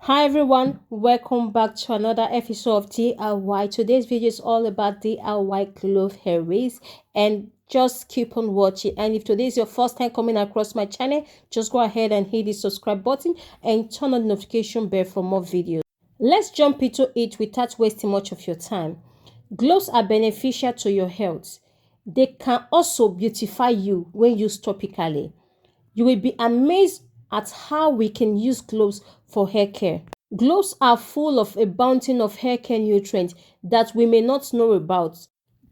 Hi everyone, welcome back to another episode of DIY. Today's video is all about DIY clove hair wigs, and just keep on watching. And if today is your first time coming across my channel, just go ahead and hit the subscribe button and turn on the notification bell for more videos. Let's jump into it without wasting much of your time. Gloves are beneficial to your health. They can also beautify you when used topically. You will be amazed at how we can use cloves for hair care. Cloves are full of a bounty of hair care nutrients that we may not know about.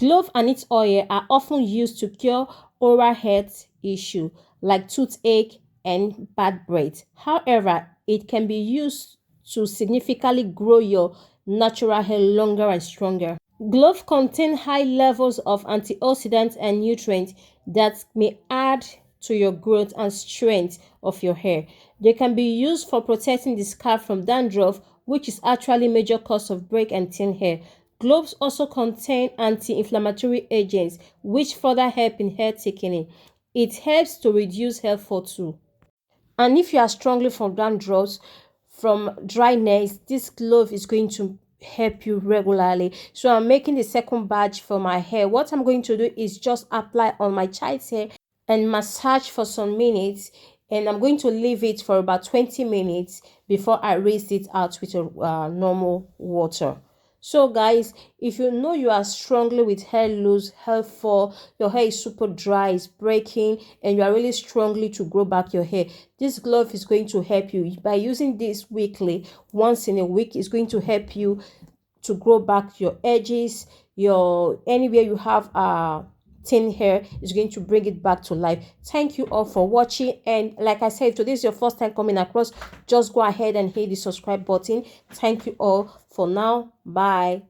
Clove and its oil are often used to cure oral health issues like toothache and bad breath. However, it can be used to significantly grow your natural hair longer and stronger. Cloves contain high levels of antioxidants and nutrients that may add to your growth and strength of your hair. They can be used for protecting the scalp from dandruff, which is actually a major cause of break and thin hair. Cloves also contain anti-inflammatory agents, which further help in hair thickening. It helps to reduce hair fall too. And if you are struggling from dandruff, from dryness, this clove is going to help you regularly. So I'm making the second batch for my hair. What I'm going to do is just apply on my child's hair and massage for some minutes, and I'm going to leave it for about 20 minutes before I rinse it out with normal water. So guys, if you know you are struggling with hair loss, hair fall, your hair is super dry, it's breaking, and you are really struggling to grow back your hair, this glove is going to help you. By using this weekly, once in a week, it's going to help you to grow back your edges, your anywhere you have thin hair is going to bring it back to life. Thank you all for watching, and like I said, if today is your first time coming across, just go ahead and hit the subscribe button. Thank you all for now. Bye.